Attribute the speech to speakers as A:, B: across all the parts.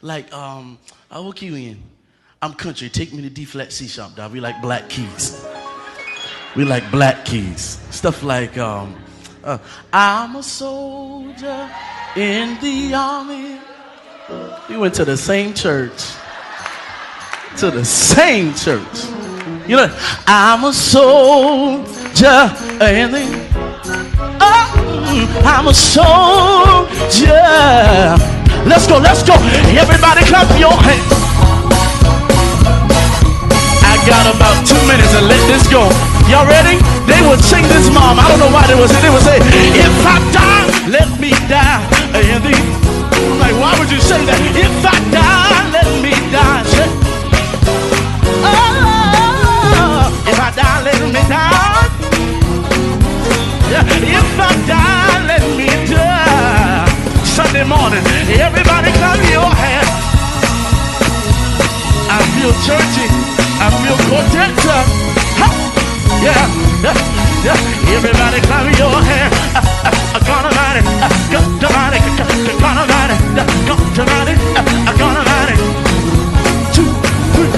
A: Like, I hook you in. I'm country. Take me to D flat C sharp, dog. We like black keys. We like black keys. Stuff like, I'm a soldier in the army. We went to the same church. To the same church. You know, I'm a soldier in the I'm a soldier. Let's go, let's go. Everybody clap your hands. I got about 2 minutes to let this go. Y'all ready? They would sing this, Mom. I don't know why they would say, if I die, let me die. And I'm like, why would you say that? If I die, let me die. Oh, if I die, let me die. If I die, let me die. Sunday morning, everybody clap your hands. I feel churchy, I feel quartet. Yeah. Everybody clap your hands. Gonna ride it, gonna ride it, gonna ride it, gonna ride it, gonna ride it. 2, 3.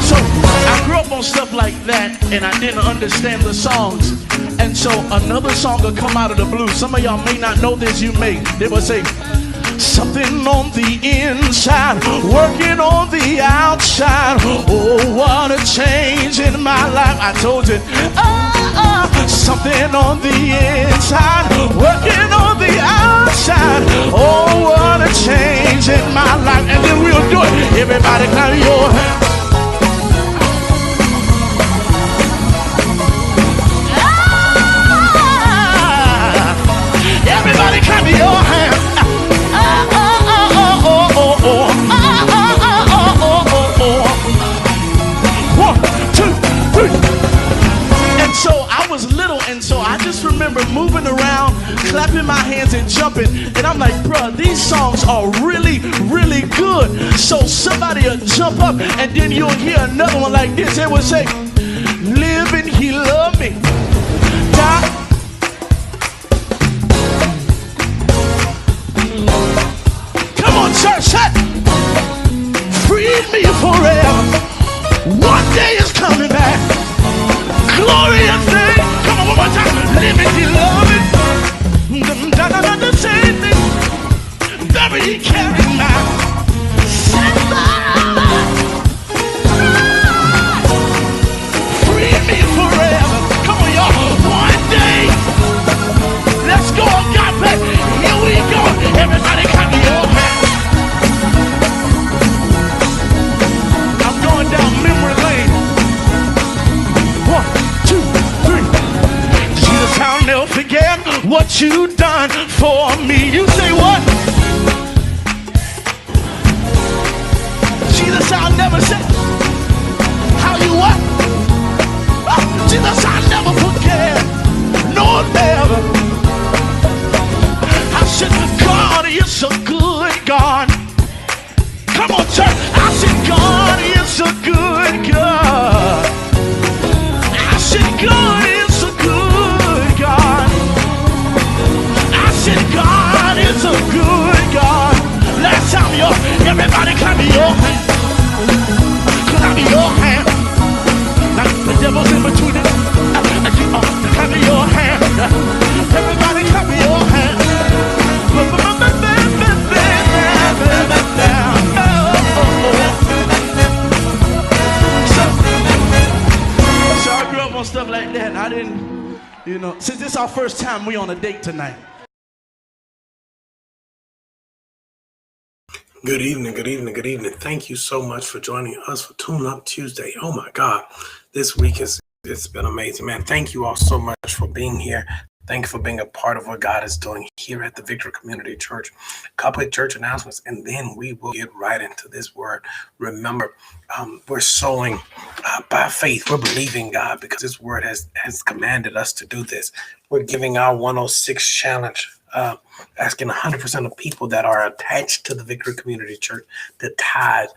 A: So I grew up on stuff like that, and I didn't understand the songs. And so another song will come out of the blue. Some of y'all may not know this, you may. They will say, something on the inside, working on the outside. Oh, what a change in my life. I told you, something on the inside, working on the outside. Oh, what a change in my life. And then we'll do it. Everybody clap your hands. Everybody clap your hands. 1, 2, 3. And so I was little, and so I just remember moving around, clapping my hands and jumping. And I'm like, bruh, these songs are really, really good. So somebody will jump up, and then you'll hear another one like this. It would say, living, he loved me. Die. Church, freed me forever. One day is coming back. Glorious day. Come on, one more time. Living, he love it. The same thing. Baby, he carried my freed me forever. Come on, y'all. One day. Let's go, God bless. Here we go. Everybody clap your hands. Down memory lane. 1, 2, 3. Jesus, I'll never forget what you done for me. You say what? Jesus, I'll never say how you what? Oh, Jesus, I'll never forget. No, never. I said, God is a good God. Come on, church. I said, God is a good God. I said, God is a good God. I said, God is a good God. Last time, y'all, everybody clap your hand. Clap your hand. Like the devil's in between it. Clap your hand. Everybody clap your hand. Stuff like that. I didn't, since this is our first time we on a date tonight.
B: Good evening, good evening, good evening. Thank you so much for joining us for Tune Up Tuesday. Oh my God, this week it's been amazing, man. Thank you all so much for being here. Thank you for being a part of what God is doing here at the Victory Community Church. Couple of church announcements, and then we will get right into this word. Remember, we're sowing by faith. We're believing God because this word has commanded us to do this. We're giving our 106 challenge, asking 100% of people that are attached to the Victory Community Church to tithe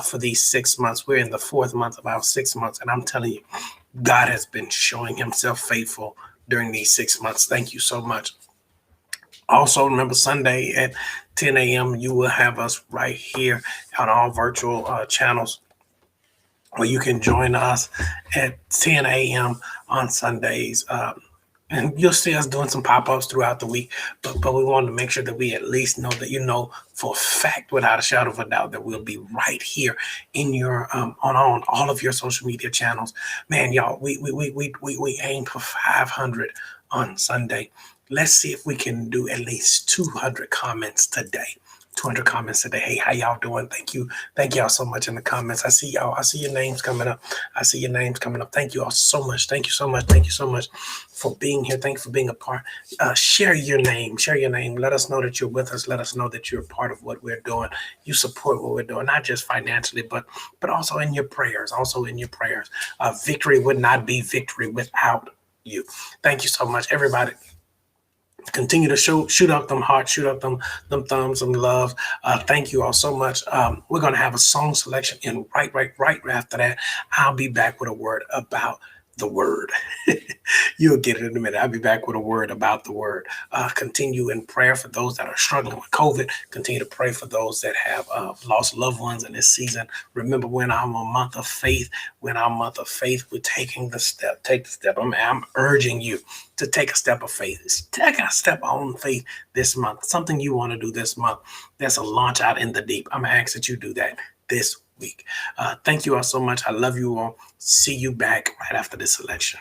B: for these 6 months. We're in the 4th month of our 6 months, and I'm telling you, God has been showing himself faithful during these 6 months. Thank you so much. Also, remember Sunday at 10 a.m., you will have us right here on all virtual channels, where you can join us at 10 a.m. on Sundays. And you'll see us doing some pop-ups throughout the week, but we wanted to make sure that we at least know that you know for a fact, without a shadow of a doubt, that we'll be right here in your on all of your social media channels. Man, y'all, we aim for 500 on Sunday. Let's see if we can do at least 200 comments today. 200 comments today. Hey, how y'all doing? Thank you. Thank y'all so much in the comments. I see y'all. I see your names coming up. I see your names coming up. Thank you all so much. Thank you so much. Thank you so much for being here. Thank you for being a part. Share your name. Share your name. Let us know that you're with us. Let us know that you're a part of what we're doing. You support what we're doing, not just financially, but also in your prayers. Also in your prayers. Victory would not be victory without you. Thank you so much, everybody. Continue to shoot up them hearts, shoot up them thumbs, some love. Thank you all so much. We're gonna have a song selection, and right after that, I'll be back with a word about the word. You'll get it in a minute. I'll be back with a word about the word. Continue in prayer for those that are struggling with COVID. Continue to pray for those that have lost loved ones in this season. Remember, we're in our month of faith. We're taking the step. Take the step. I'm urging you to take a step of faith. Take a step on faith this month. Something you want to do this month. There's a launch out in the deep. I'm going to ask that you do that this week. Thank you all so much. I love you all. See you back right after this election.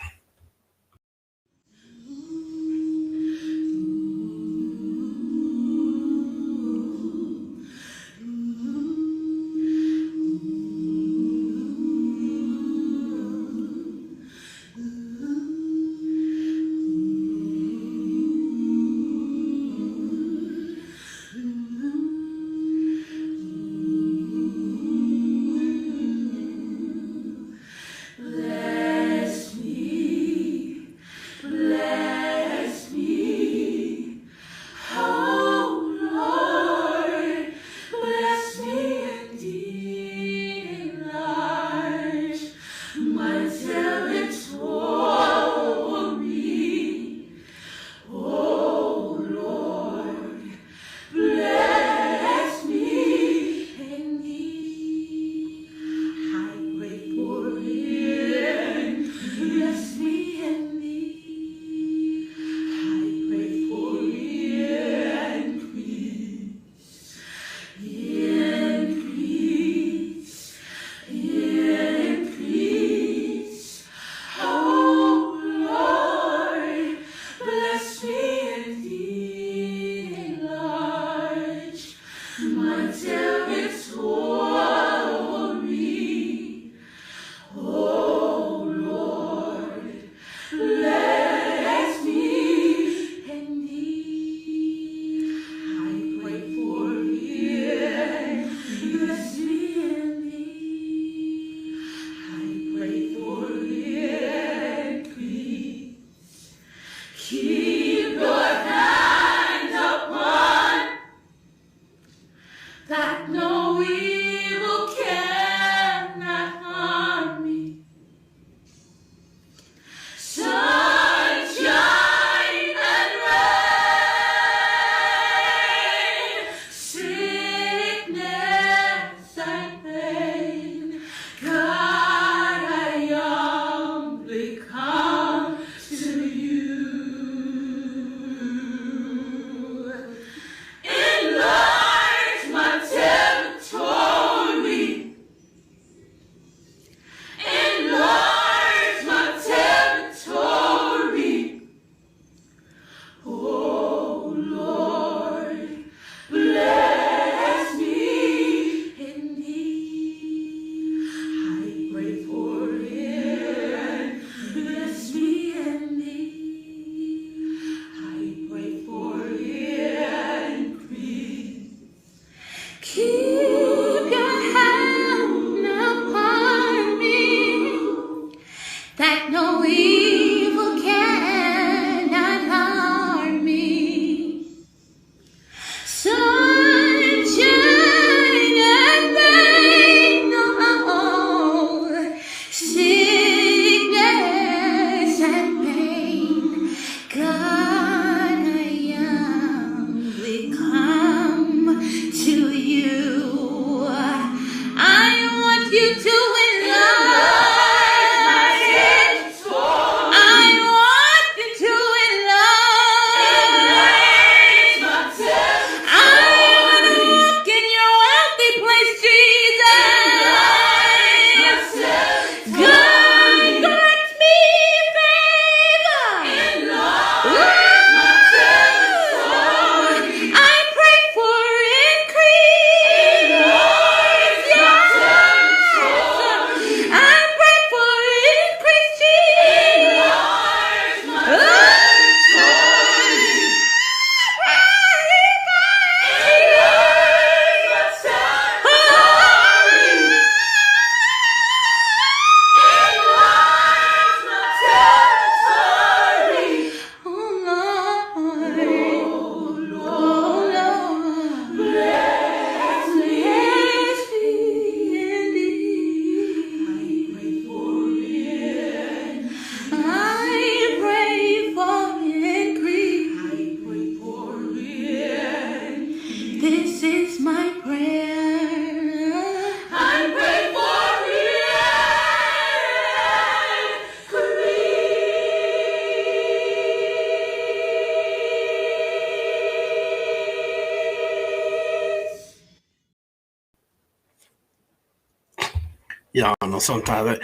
B: Y'all know sometimes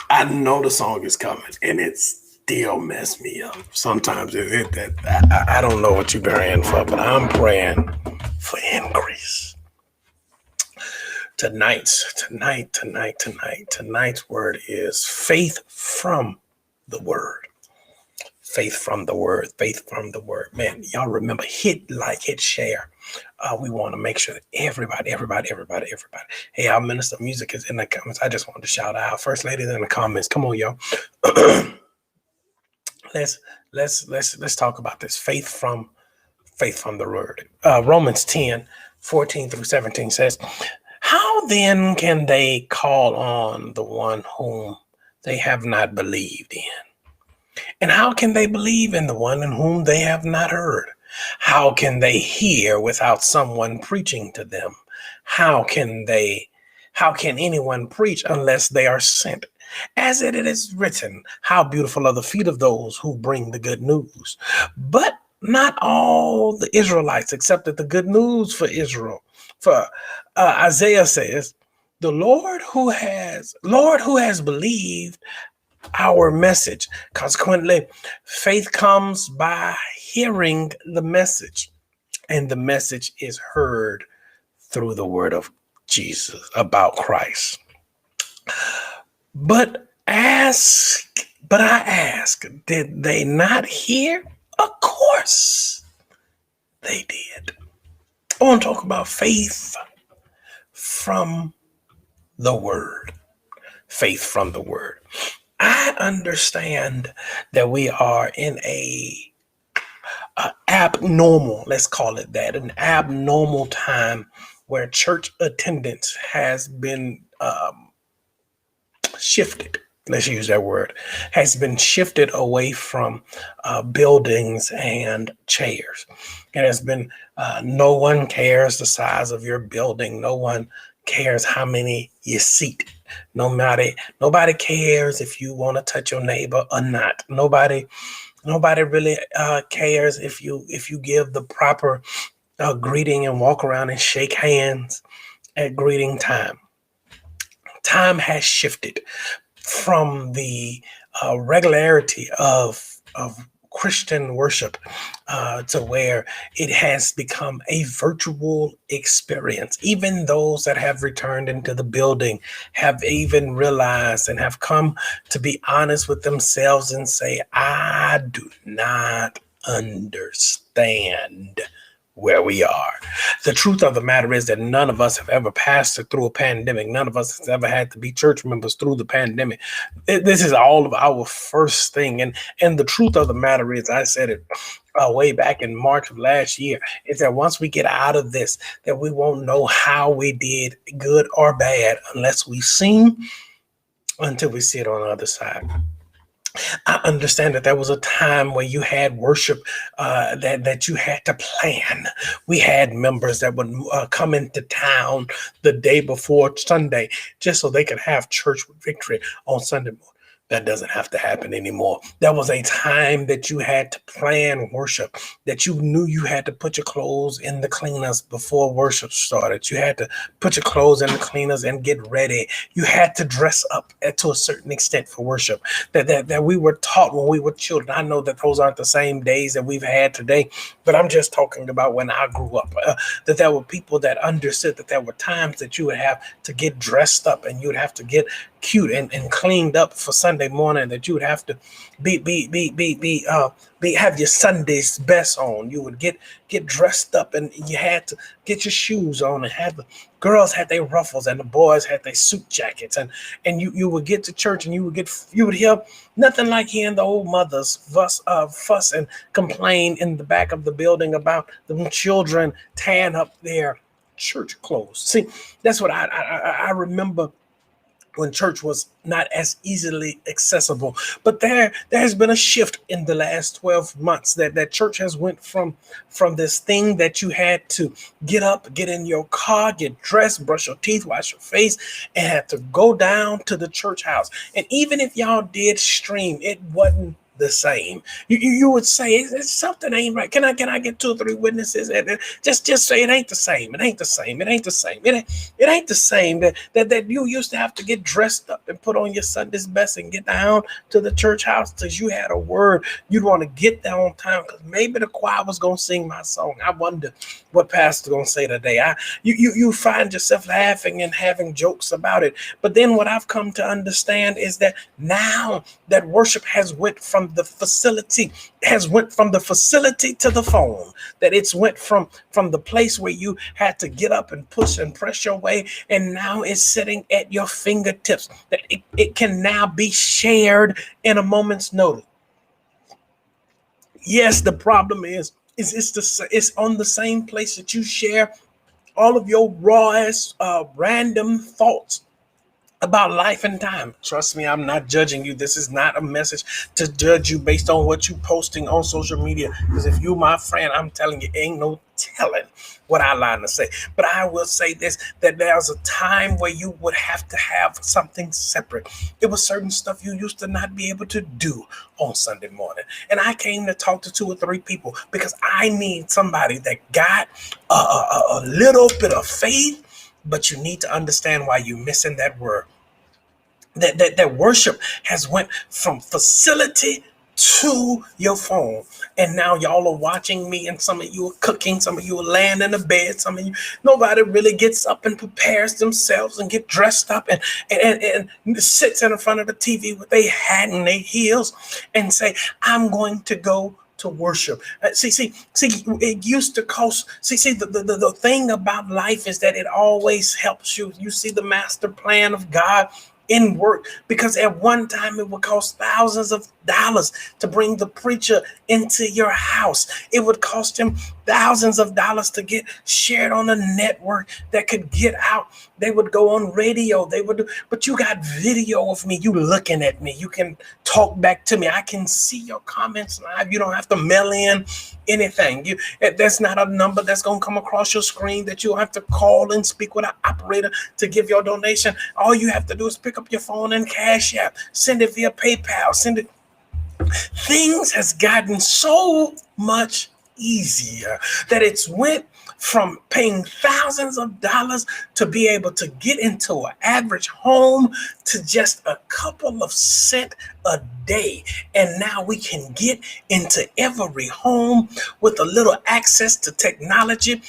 B: I know the song is coming and it still mess me up. Sometimes I don't know what you're praying for, but I'm praying for increase. Tonight's word is faith from the word. Faith from the word. Faith from the word. Man, y'all remember, hit like, hit share. We want to make sure that everybody. Hey, our minister music is in the comments. I just wanted to shout out First Lady in the comments. Come on, y'all. let's talk about this. Faith from the word. Romans 10:14-17 says, how then can they call on the one whom they have not believed in? And how can they believe in the one in whom they have not heard? How can they hear without someone preaching to them? How can anyone preach unless they are sent? As it is written, how beautiful are the feet of those who bring the good news. But not all the Israelites accepted the good news for Israel. For Isaiah says, the Lord who has believed our message. Consequently, faith comes by hearing the message, and the message is heard through the word of Jesus about Christ. But I ask, did they not hear? Of course they did. I want to talk about faith from the word. Faith from the word. I understand that we are in a abnormal, let's call it that, an abnormal time where church attendance has been shifted. Let's use that word, has been shifted away from buildings and chairs. It has been, no one cares the size of your building. No one cares how many you seat. Nobody cares if you want to touch your neighbor or not. Nobody really cares if you give the proper greeting and walk around and shake hands at greeting time. Time has shifted from the regularity of Christian worship to where it has become a virtual experience. Even those that have returned into the building have even realized and have come to be honest with themselves and say, I do not understand where we are. The truth of the matter is that none of us have ever passed through a pandemic. None of us has ever had to be church members through the pandemic. This is all of our first thing. And the truth of the matter is, I said it way back in March of last year, is that once we get out of this, that we won't know how we did good or bad unless we sing until we see it on the other side. I understand that there was a time where you had worship that you had to plan. We had members that would come into town the day before Sunday just so they could have church with victory on Sunday morning. That doesn't have to happen anymore. There was a time that you had to plan worship, that you knew you had to put your clothes in the cleaners before worship started. You had to put your clothes in the cleaners and get ready. You had to dress up to a certain extent for worship that we were taught when we were children. I know that those aren't the same days that we've had today, but I'm just talking about when I grew up, that there were people that understood that there were times that you would have to get dressed up and you would have to get cute and cleaned up for Sunday morning, that you would have to have your Sunday's best on. You would get dressed up and you had to get your shoes on, and have the girls had their ruffles and the boys had their suit jackets, and you would get to church and you would hear nothing like hearing the old mothers fuss and complain in the back of the building about the children tearing up their church clothes. See, that's what I remember when church was not as easily accessible. But there has been a shift in the last 12 months that church has went from this thing that you had to get up, get in your car, get dressed, brush your teeth, wash your face, and had to go down to the church house. And even if y'all did stream, it wasn't the same. You would say something ain't right. Can I get 2 or 3 witnesses? And just say it ain't the same. It ain't the same. It ain't the same. It ain't the same that you used to have to get dressed up and put on your Sunday's best and get down to the church house because you had a word. You'd want to get there on time because maybe the choir was gonna sing my song. I wonder what pastor's gonna say today. You find yourself laughing and having jokes about it. But then what I've come to understand is that now that worship has went from the facility to the phone, that it's went from the place where you had to get up and push and press your way, and now it's sitting at your fingertips, that it can now be shared in a moment's notice. Yes, the problem is it's on the same place that you share all of your rawest random thoughts about life and time. Trust me, I'm not judging you. This is not a message to judge you based on what you posting on social media. Because if you my friend, I'm telling you, ain't no telling what I line to say. But I will say this, that there's a time where you would have to have something separate. It was certain stuff you used to not be able to do on Sunday morning. And I came to talk to 2 or 3 people because I need somebody that got a little bit of faith. But you need to understand why you're missing that word. That worship has went from facility to your phone. And now y'all are watching me, and some of you are cooking, some of you are laying in the bed, some of you, nobody really gets up and prepares themselves and get dressed up and sits in front of the TV with their hat and their heels and say, I'm going to go to worship. See, it used to cost. The thing about life is that it always helps you. You see the master plan of God in work, because at one time it would cost thousands of dollars to bring the preacher into your house. It would cost him thousands of dollars to get shared on a network that could get out. They would go on radio. They would do, but you got video of me. You looking at me. You can talk back to me. I can see your comments live. You don't have to mail in anything. That's not a number that's going to come across your screen that you'll have to call and speak with an operator to give your donation. All you have to do is pick up your phone and Cash App, send it via PayPal, send it. Things has gotten so much easier that it's went from paying thousands of dollars to be able to get into an average home to just a couple of cents a day. And now we can get into every home with a little access to technology.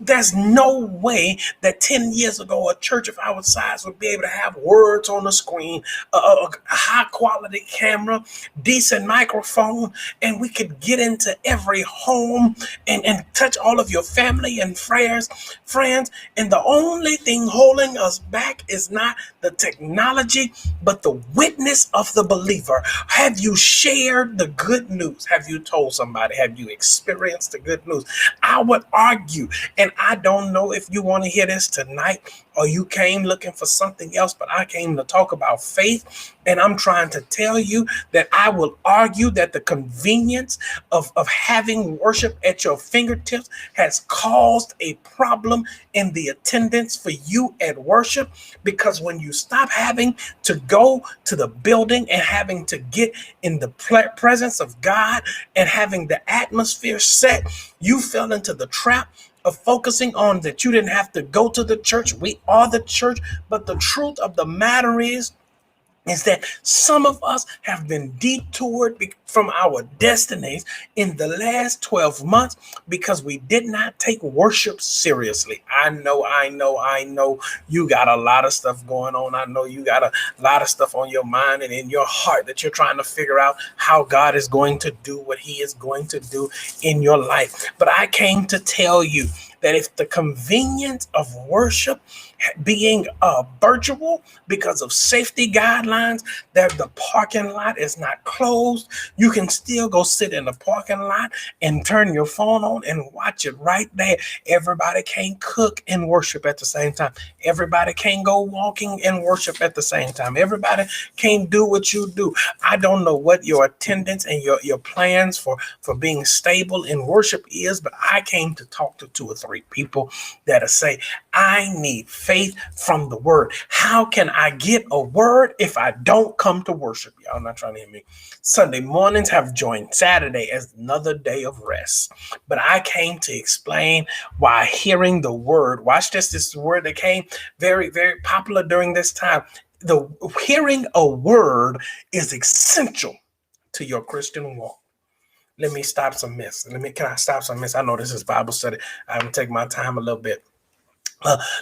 B: There's no way that 10 years ago a church of our size would be able to have words on the screen, a high quality camera, decent microphone, and we could get into every home and touch all of your family and friends. And the only thing holding us back is not the technology, but the witness of the believer. Have you shared the good news? Have you told somebody? Have you experienced the good news? I would argue, and I don't know if you want to hear this tonight or you came looking for something else, but I came to talk about faith. And I'm trying to tell you that I will argue that the convenience of having worship at your fingertips has caused a problem in the attendance for you at worship. Because when you stop having to go to the building and having to get in the presence of God and having the atmosphere set, you fell into the trap of focusing on that you didn't have to go to the church. We are the church. But the truth of the matter is that some of us have been detoured from our destinies in the last 12 months because we did not take worship seriously. I know you got a lot of stuff going on. I know you got a lot of stuff on your mind and in your heart that you're trying to figure out how God is going to do what he is going to do in your life. But I came to tell you that if the convenience of worship being virtual because of safety guidelines, that the parking lot is not closed, you can still go sit in the parking lot and turn your phone on and watch it right there. Everybody can't cook and worship at the same time. Everybody can't go walking and worship at the same time. Everybody can't do what you do. I don't know what your attendance and your plans for being stable in worship is, but I came to talk to 2 or 3 hungry people that'll say, I need faith from the word. How can I get a word if I don't come to worship? Y'all not trying to hear me. Sunday mornings have joined Saturday as another day of rest. But I came to explain why hearing the word, watch this is the word that came very, very popular during this time. The hearing a word is essential to your Christian walk. Let me stop some myths. Can I stop some myths? I know this is Bible study. I'm going to take my time a little bit.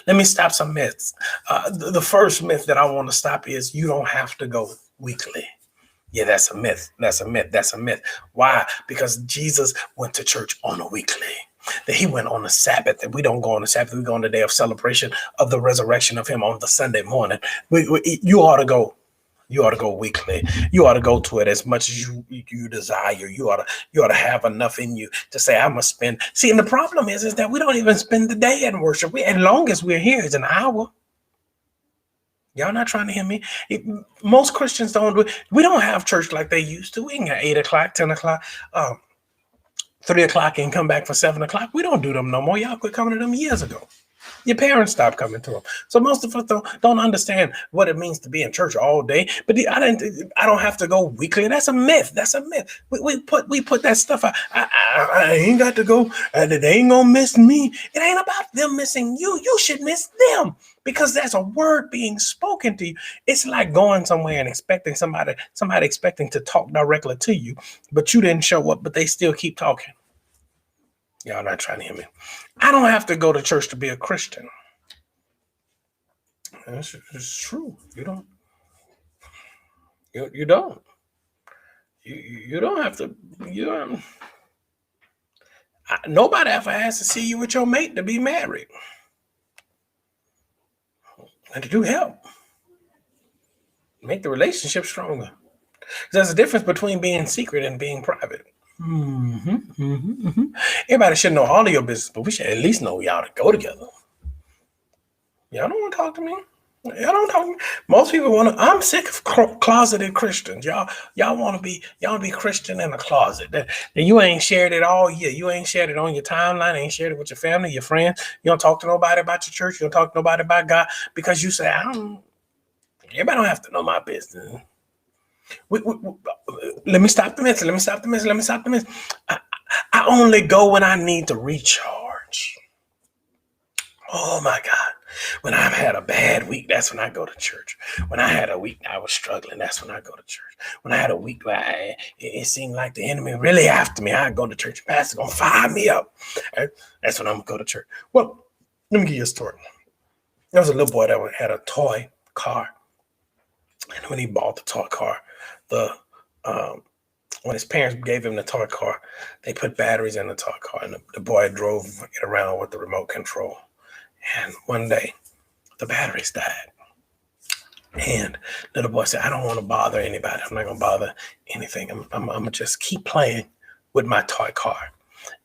B: Let me stop some myths. The first myth that I want to stop is you don't have to go weekly. Yeah, that's a myth. That's a myth. That's a myth. Why? Because Jesus went to church on a weekly. That he went on the Sabbath, and we don't go on the Sabbath. We go on the day of celebration of the resurrection of him on the Sunday morning. You ought to go. You ought to go weekly. You ought to go to it as much as you desire. You ought to have enough in you to say, I must spend. See, and the problem is that we don't even spend the day in worship. As long as we're here, it's an hour. Y'all not trying to hear me? Most Christians we don't have church like they used to. We can have 8 o'clock, 10 o'clock, 3 o'clock and come back for 7 o'clock. We don't do them no more. Y'all quit coming to them years ago. Your parents stopped coming to them. So most of us don't understand what it means to be in church all day. But I don't have to go weekly. That's a myth. That's a myth. We put that stuff out. I ain't got to go. They ain't gonna miss me. It ain't about them missing you. You should miss them because there's a word being spoken to you. It's like going somewhere and expecting somebody expecting to talk directly to you, but you didn't show up, but they still keep talking. Y'all not trying to hear me. I don't have to go to church to be a Christian. It's true. You don't. You don't. You don't have to. Nobody ever has to see you with your mate to be married. And to do help. Make the relationship stronger. There's a difference between being secret and being private. Everybody should know all of your business, but we should at least know y'all to go together. Y'all don't want to talk to me. Y'all don't talk to me. Most people want to. I'm sick of closeted Christians. Y'all want to be Christian in a closet. That you ain't shared it all year. You ain't shared it on your timeline. Ain't shared it with your family, your friends. You don't talk to nobody about your church. You don't talk to nobody about God because you say, everybody don't have to know my business. Let me stop the myth. I only go when I need to recharge. Oh my God. When I've had a bad week, that's when I go to church. When I had a week I was struggling, that's when I go to church. When I had a week where it seemed like the enemy really after me, I go to church. Pastor's gonna fire me up. That's when I'm gonna go to church. Well, let me give you a story. There was a little boy that had a toy car. And when he bought the toy car, when his parents gave him the toy car, they put batteries in the toy car, and the boy drove it around with the remote control. And one day, the batteries died. And the little boy said, I don't want to bother anybody. I'm not going to bother anything. I'm going to just keep playing with my toy car.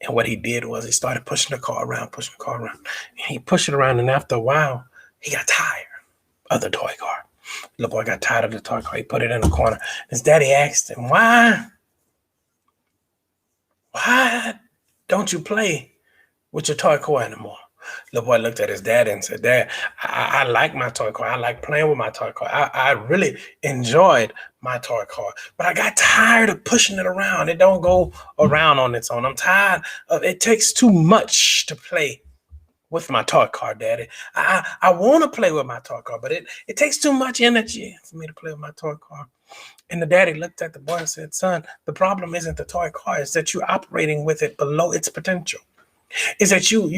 B: And what he did was he started pushing the car around. And he pushed it around, and after a while, he got tired of the toy car. The little boy got tired of the toy car. He put it in the corner. His daddy asked him, why don't you play with your toy car anymore? The boy looked at his dad and said, Dad, I like my toy car. I like playing with my toy car. I really enjoyed my toy car, but I got tired of pushing it around. It don't go around on its own. I'm tired of it. Takes too much to play with my toy car, Daddy. I want to play with my toy car, but it takes too much energy for me to play with my toy car. And the daddy looked at the boy and said, Son, the problem isn't the toy car. It's that you're operating with it below its potential. Is that you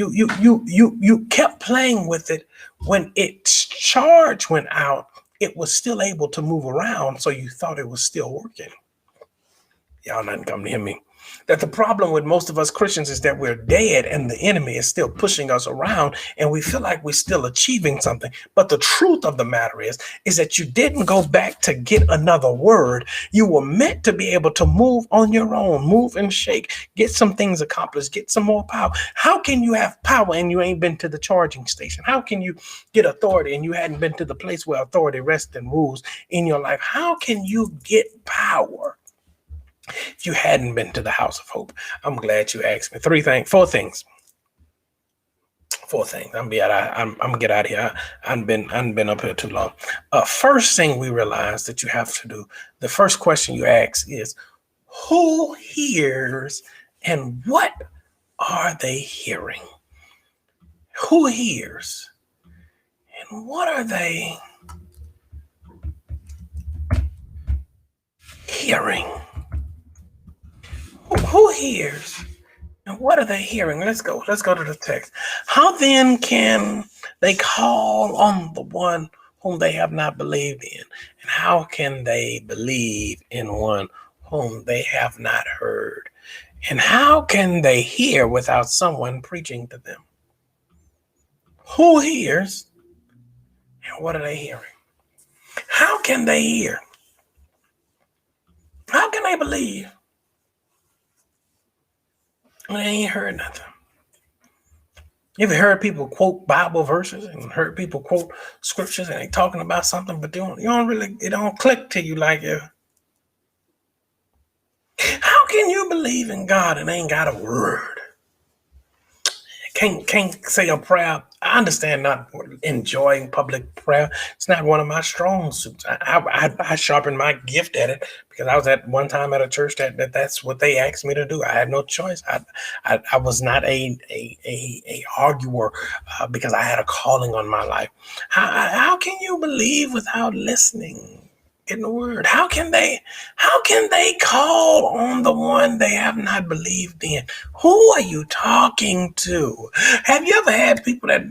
B: kept playing with it when its charge went out, it was still able to move around, so you thought it was still working. Y'all not come to hear me. That the problem with most of us Christians is that we're dead and the enemy is still pushing us around and we feel like we're still achieving something. But the truth of the matter is that you didn't go back to get another word. You were meant to be able to move on your own, move and shake, get some things accomplished, get some more power. How can you have power and you ain't been to the charging station? How can you get authority and you hadn't been to the place where authority rests and rules in your life? How can you get power if you hadn't been to the house of hope? I'm glad you asked me. 4 things. Four things. I'm gonna get out of here. I've been up here too long. First thing we realize that you have to do. The first question you ask is, who hears and what are they hearing? Who hears and what are they hearing? Who hears and what are they hearing? Let's go to the text. How then can they call on the one whom they have not believed in? And how can they believe in one whom they have not heard? And how can they hear without someone preaching to them? Who hears and what are they hearing? How can they hear? How can they believe when they ain't heard nothing? You ever heard people quote Bible verses and heard people quote scriptures and they talking about something, but it don't click to you like it. How can you believe in God and ain't got a word? Can't say a prayer. I understand not enjoying public prayer. It's not one of my strong suits. I sharpened my gift at it because I was at one time at a church that's what they asked me to do. I had no choice. I was not a arguer because I had a calling on my life. How can you believe without listening? In the word, how can they call on the one they have not believed in? Who are you talking to? Have you ever had people that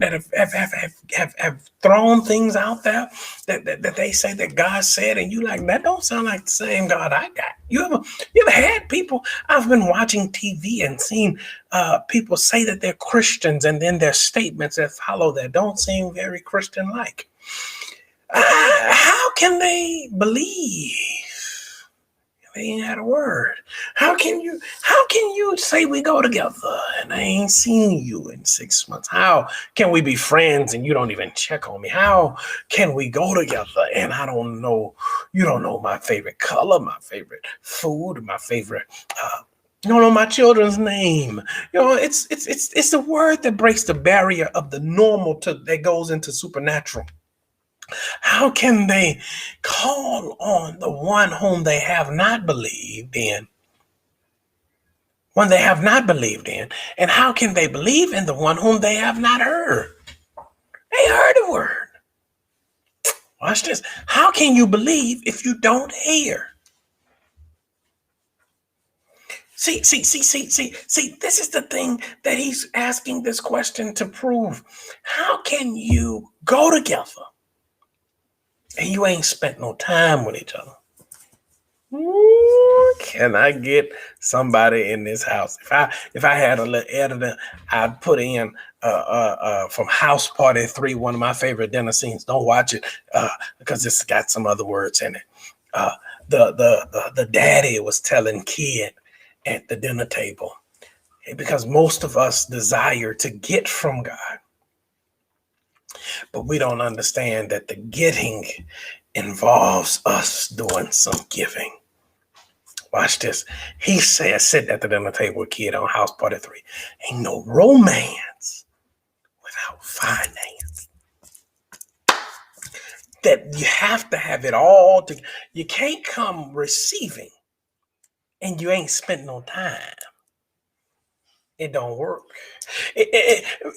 B: have thrown things out there that they say that God said, and you like, that don't sound like the same God I got? You ever had people? I've been watching TV and seen people say that they're Christians, and then their statements that follow that don't seem very Christian-like. How can they believe? They ain't had a word. How can you say we go together and I ain't seen you in 6 months? How can we be friends and you don't even check on me? How can we go together and I don't know, you don't know my favorite color, my favorite food, my favorite you don't know my children's name. It's the word that breaks the barrier of the normal that goes into supernatural. How can they call on the one whom they have not believed in? One they have not believed in. And how can they believe in the one whom they have not heard? They heard the word. Watch this. How can you believe if you don't hear? See, this is the thing that he's asking this question to prove. How can you go together and you ain't spent no time with each other? Ooh, can I get somebody in this house? If I had a little editor, I'd put in from House Party 3, one of my favorite dinner scenes. Don't watch it because it's got some other words in it. The daddy was telling kid at the dinner table, because most of us desire to get from God, but we don't understand that the getting involves us doing some giving. Watch this. He said, sitting at the dinner table with kid on House Party 3, ain't no romance without finance. That you have to have it all together. You can't come receiving and you ain't spent no time. It don't work.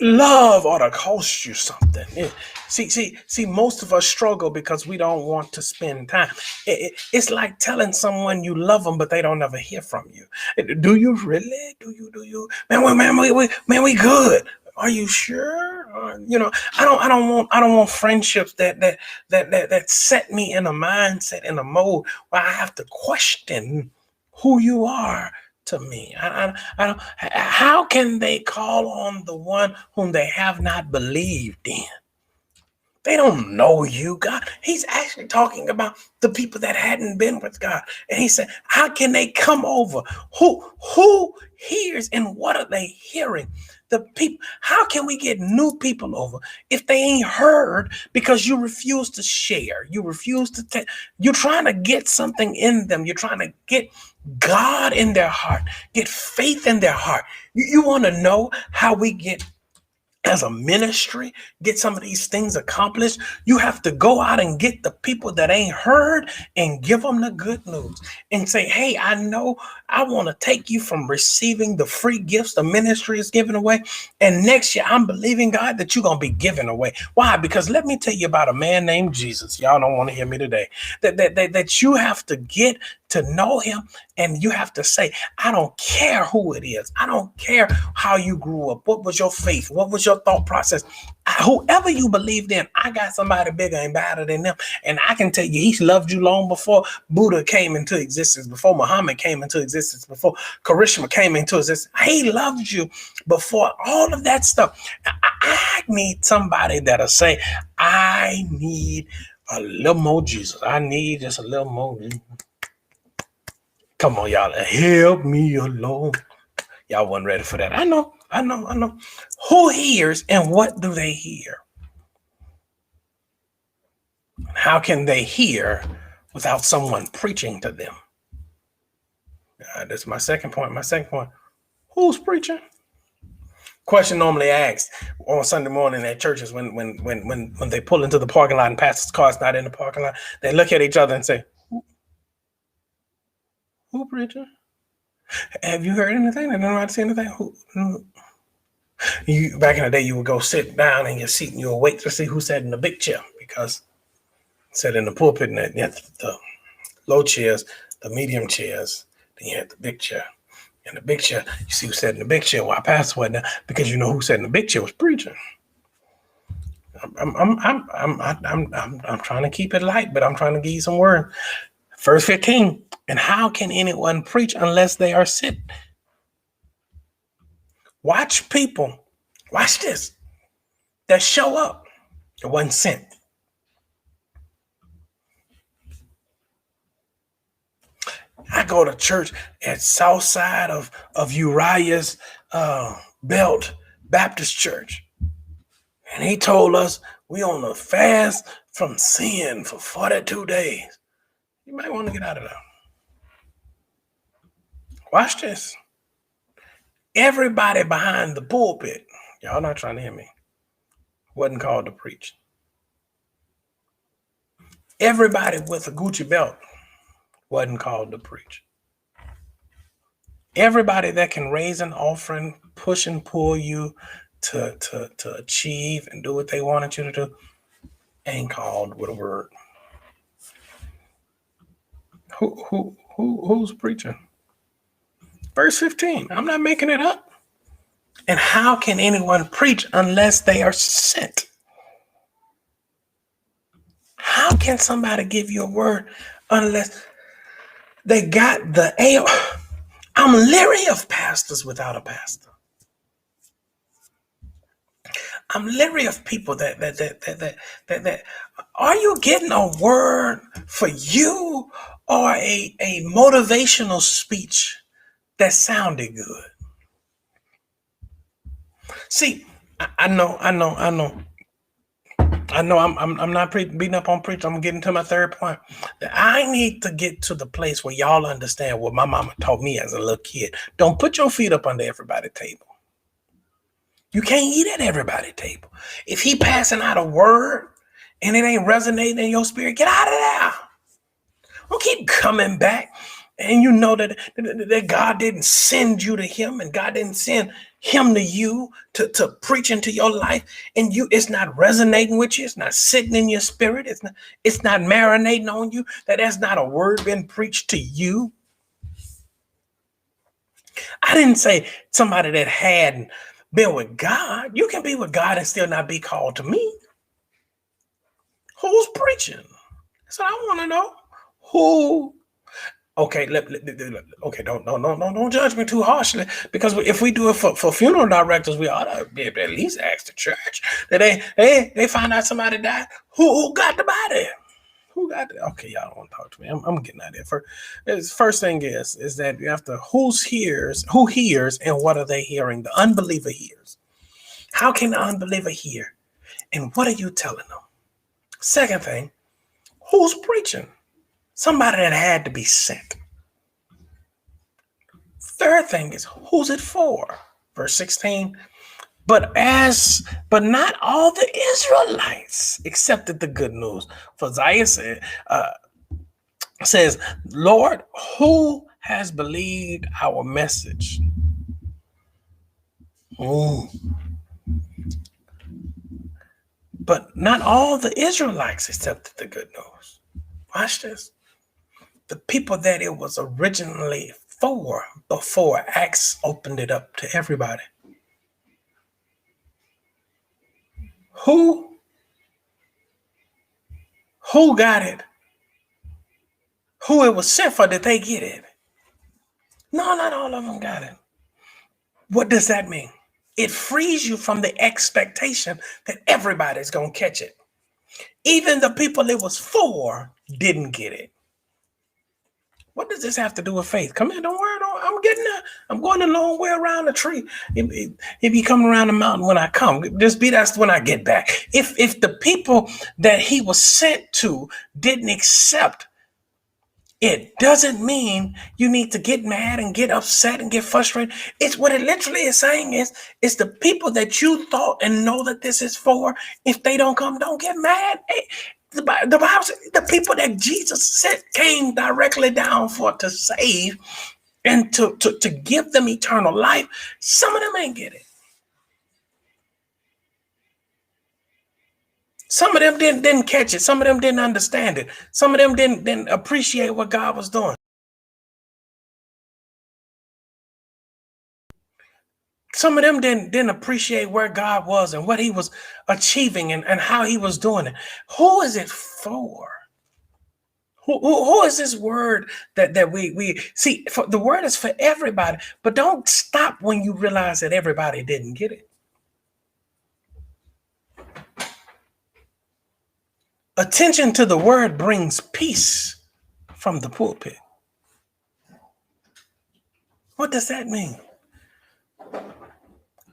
B: Love ought to cost you something. See, most of us struggle because we don't want to spend time. It's like telling someone you love them, but they don't ever hear from you. Do you really? Do you? Man, we good. Are you sure? I don't want friendships that set me in a mindset, in a mode where I have to question who you are to me. I don't. How can they call on the one whom they have not believed in? They don't know you, God. He's actually talking about the people that hadn't been with God. And he said, how can they come over? Who hears and what are they hearing? The people. How can we get new people over if they ain't heard because you refuse to share? You refuse to you're trying to get something in them. You're trying to get God in their heart, get faith in their heart. You want to know how we get as a ministry, get some of these things accomplished, you have to go out and get the people that ain't heard and give them the good news and say, hey, I know I want to take you from receiving the free gifts the ministry is giving away. And next year, I'm believing God that you're going to be giving away. Why? Because let me tell you about a man named Jesus. Y'all don't want to hear me today. That you have to get to know him, and you have to say, I don't care who it is. I don't care how you grew up. What was your faith? What was your thought process? Whoever you believed in, I got somebody bigger and better than them. And I can tell you, he's loved you long before Buddha came into existence, before Muhammad came into existence, before Karishma came into existence. He loved you before all of that stuff. I need somebody that'll say, I need a little more Jesus. I need just a little more. Come on, y'all. Help me alone. Y'all wasn't ready for that. I know. Who hears and what do they hear? How can they hear without someone preaching to them? That's my second point. Who's preaching? Question normally asked on Sunday morning at churches when they pull into the parking lot and pastor's car's not in the parking lot, they look at each other and say, who preaching? Have you heard anything? Did nobody see anything? You back in the day, you would go sit down in your seat and you would wait to see who sat in the big chair, because sat in the pulpit and you had the low chairs, the medium chairs, then you had the big chair. And the big chair, you see who sat in the big chair while pastor wasn't there, because you know who sat in the big chair was preaching. I'm trying to keep it light, but I'm trying to give you some word. Verse 15. And how can anyone preach unless they are sent? Watch people. Watch this. That show up. It wasn't sent. I go to church at south side of Uriah's Belt Baptist Church. And he told us we on a fast from sin for 42 days. You might want to get out of there. Watch this. Everybody behind the pulpit, y'all not trying to hear me, wasn't called to preach. Everybody with a Gucci belt wasn't called to preach. Everybody that can raise an offering, push and pull you to achieve and do what they wanted you to do, ain't called with a word. Who's preaching? Verse 15. I'm not making it up. And how can anyone preach unless they are sent? How can somebody give you a word unless they got the AO? I'm leery of pastors without a pastor. I'm leery of people that are you getting a word for you or a motivational speech that sounded good? See, I know. I'm not beating up on preachers. I'm getting to my third point. I need to get to the place where y'all understand what my mama taught me as a little kid. Don't put your feet up under everybody's table. You can't eat at everybody's table. If he passing out a word and it ain't resonating in your spirit, get out of there. Don't keep coming back. And you know that God didn't send you to him, and God didn't send him to you to preach into your life, and it's not resonating with you. It's not sitting in your spirit. It's not marinating on you. That's not a word been preached to you. I didn't say somebody that hadn't been with God. You can be with God and still not be called to me. Who's preaching? So I want to know who. Okay, okay, don't judge me too harshly, because if we do it for funeral directors, we ought to be able to at least ask the church that they find out somebody died. Who got the body? Who got it? Okay, y'all don't want to talk to me. I'm getting out of there. First thing is that you have to who hears and what are they hearing? The unbeliever hears. How can the unbeliever hear? And what are you telling them? Second thing, who's preaching? Somebody that had to be sent. Third thing is, who's it for? Verse 16, But not all the Israelites accepted the good news. For Isaiah says, Lord, who has believed our message? But not all the Israelites accepted the good news. Watch this. The people that it was originally for before Acts opened it up to everybody. Who got it? Who it was sent for, did they get it? No, not all of them got it. What does that mean? It frees you from the expectation that everybody's going to catch it. Even the people it was for didn't get it. What does this have to do with faith? Come here, don't worry. I'm going a long way around the tree. If you come around the mountain when I come, that's when I get back. If the people that he was sent to didn't accept, it doesn't mean you need to get mad and get upset and get frustrated. It's what it literally is saying is the people that you thought and know that this is for, if they don't come, don't get mad. The Bible says the people that Jesus sent came directly down for to save and to give them eternal life. Some of them ain't get it. Some of them didn't catch it. Some of them didn't understand it. Some of them didn't appreciate what God was doing. Some of them didn't appreciate where God was and what he was achieving and how he was doing it. Who is it for? Who is this word that we see? The word is for everybody, but don't stop when you realize that everybody didn't get it. Attention to the word brings peace from the pulpit. What does that mean?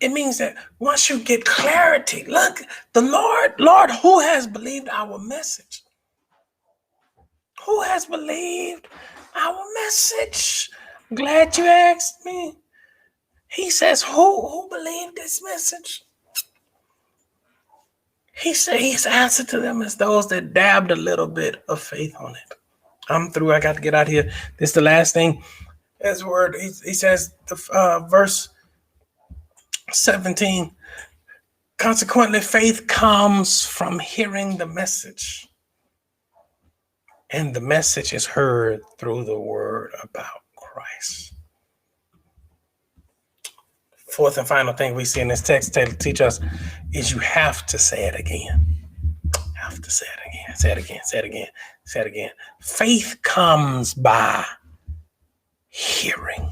B: It means that once you get clarity, look, the Lord, who has believed our message? Who has believed our message? Glad you asked me. He says, who believed this message? He said his answer to them is those that dabbed a little bit of faith on it. I'm through. I got to get out of here. This is the last thing. His word. He says, verse 17. Consequently, faith comes from hearing the message, and the message is heard through the word about Christ. Fourth and final thing we see in this text to teach us is you have to say it again. Have to say it again. Say it again. Say it again. Say it again. Faith comes by hearing.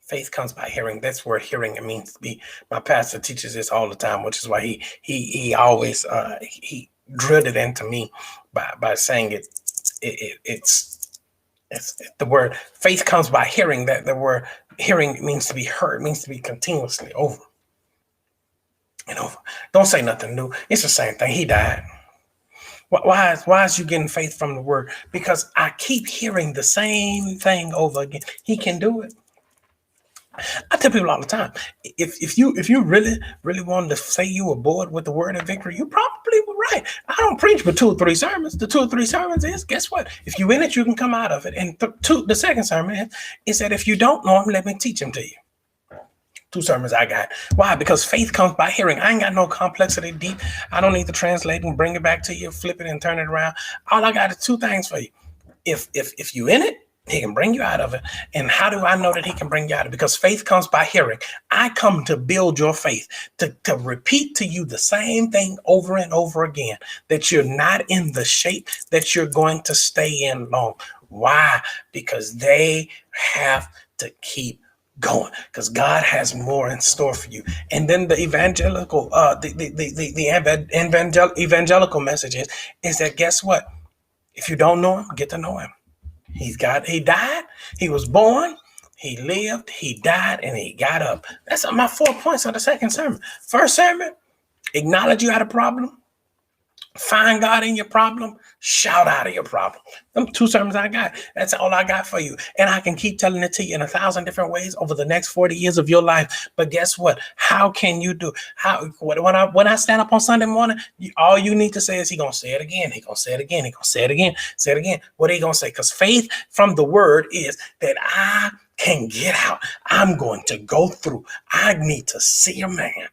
B: Faith comes by hearing. That's where hearing it means to be. My pastor teaches this all the time, which is why he always he drilled it into me by saying it's the word faith comes by hearing. That the word hearing means to be heard, means to be continuously over and over. Don't say nothing new. It's the same thing. He died. Why is you getting faith from the word? Because I keep hearing the same thing over again. He can do it. I tell people all the time, if you really wanted to say you were bored with the word of victory, you probably were right. I don't preach but 2 or 3 sermons. The 2 or 3 sermons is, guess what? If you in it, you can come out of it. And the second sermon is that if you don't know them, let me teach them to you. 2 sermons I got. Why? Because faith comes by hearing. I ain't got no complexity deep. I don't need to translate and bring it back to you, flip it and turn it around. All I got is 2 things for you. If you in it, he can bring you out of it. And how do I know that he can bring you out of it? Because faith comes by hearing. I come to build your faith, to repeat to you the same thing over and over again, that you're not in the shape that you're going to stay in long. Why? Because they have to keep going, because God has more in store for you. And then the evangelical evangelical message is that, guess what? If you don't know him, get to know him. He died, he was born, he lived, he died, and he got up. That's my 4 points of the second sermon. First sermon, acknowledge you had a problem. Find God in your problem. Shout out of your problem. Them 2 sermons I got. That's all I got for you. And I can keep telling it to you in 1,000 different ways over the next 40 years of your life. But guess what? How can you do? When I stand up on Sunday morning, all you need to say is, he gonna say it again. He gonna say it again. He gonna say it again. Say it again. What are you gonna say? Because faith from the word is that I can get out. I'm going to go through. I need to see a man.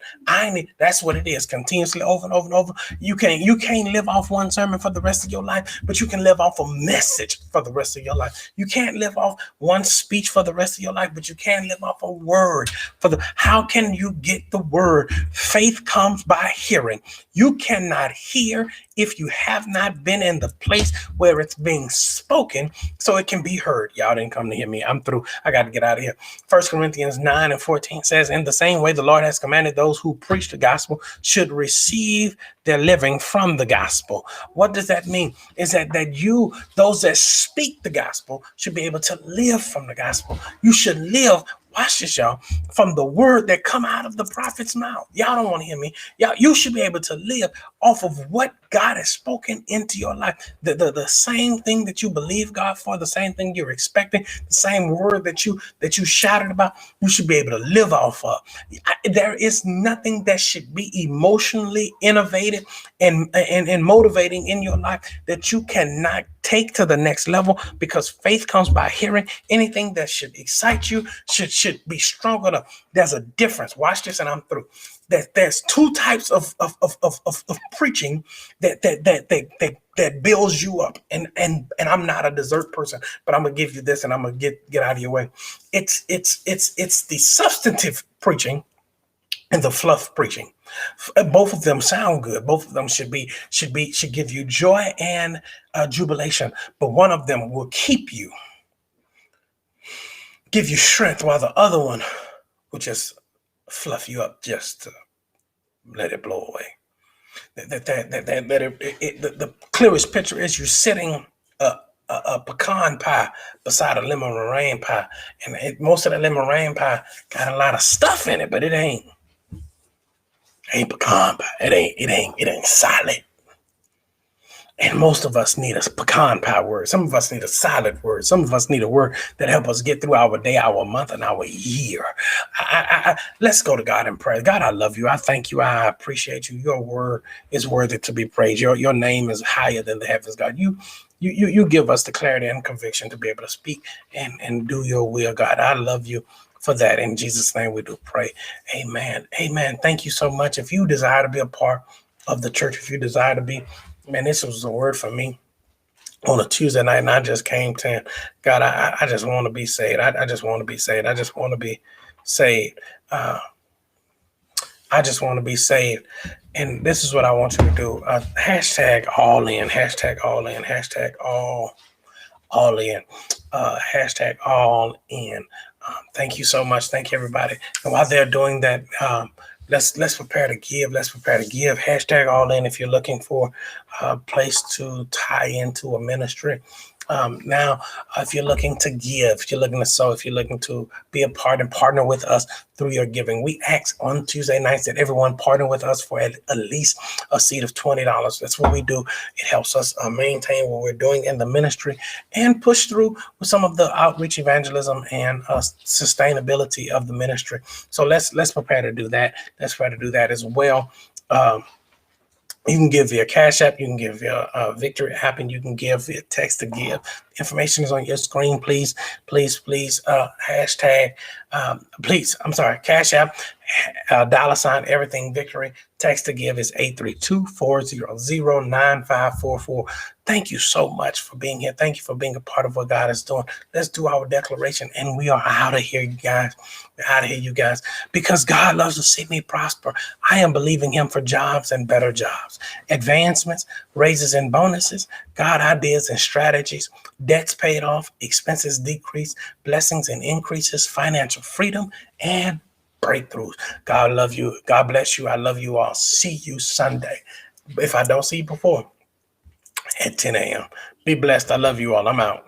B: That's what it is. Continuously over and over and over. You can't live off one sermon for the rest of your life, but you can live off a message for the rest of your life. You can't live off one speech for the rest of your life, but you can live off a word how can you get the word? Faith comes by hearing. You cannot hear if you have not been in the place where it's being spoken so it can be heard. Y'all didn't come to hear me. I'm through. I got to get out of here. 1 Corinthians 9:14 says, in the same way the Lord has commanded, those who preach the gospel should receive their living from the gospel. What does that mean? Is that those that speak the gospel, should be able to live from the gospel. You should live, watch this, y'all, from the word that come out of the prophet's mouth. Y'all don't want to hear me. You should be able to live off of what God has spoken into your life. The same thing that you believe God for, the same thing you're expecting, the same word that you shouted about, you should be able to live off of. There is nothing that should be emotionally innovative and motivating in your life that you cannot take to the next level, because faith comes by hearing. Anything that should excite you should be strong enough. There's a difference. Watch this, and I'm through. That there's 2 types of preaching that builds you up. And I'm not a dessert person, but I'm gonna give you this, and I'm gonna get out of your way. It's the substantive preaching and the fluff preaching. Both of them sound good. Both of them should give you joy and jubilation. But one of them will give you strength, while the other one will just fluff you up, just to let it blow away. The clearest picture is you sitting a pecan pie beside a lemon meringue pie, and most of the lemon meringue pie got a lot of stuff in it, but it ain't pecan pie. It ain't solid. And most of us need a pecan pie word. Some of us need a solid word. Some of us need a word that help us get through our day, our month, and our year. Let's go to God in prayer. God, I love you. I thank you. I appreciate you. Your word is worthy to be praised. Your name is higher than the heavens, God. You give us the clarity and conviction to be able to speak and do your will, God. I love you for that. In Jesus' name we do pray. Amen. Amen. Thank you so much. If you desire to be a part of the church, if you desire to be, man, this was a word for me on a Tuesday night, and I just came to, God, I just want to be saved. I just want to be saved. I just want to be saved. I just want to be saved. And this is what I want you to do. Hashtag all in, hashtag all in, hashtag all in, hashtag all in. Thank you so much. Thank you, everybody. And while they're doing that, let's prepare to give. Let's prepare to give. Hashtag all in if you're looking for a place to tie into a ministry. Now, if you're looking to give, if you're looking to sow, if you're looking to be a part and partner with us through your giving, we ask on Tuesday nights that everyone partner with us for at least a seed of $20. That's what we do. It helps us maintain what we're doing in the ministry and push through with some of the outreach, evangelism, and sustainability of the ministry. So let's prepare to do that. Let's try to do that as well. You can give via Cash App, you can give via Victory app, and you can give via text to give. Information is on your screen. Please, hashtag, Cash App, $ everything Victory. Text to give is 832-400-9544. Thank you so much for being here. Thank you for being a part of what God is doing. Let's do our declaration, and we are out of here, you guys. We're out of here, you guys, because God loves to see me prosper. I am believing him for jobs and better jobs, advancements, raises and bonuses, God ideas and strategies, debts paid off, expenses decreased, blessings and increases, financial freedom, and breakthroughs. God love you. God bless you. I love you all. See you Sunday. If I don't see you before, at 10 a.m. Be blessed. I love you all. I'm out.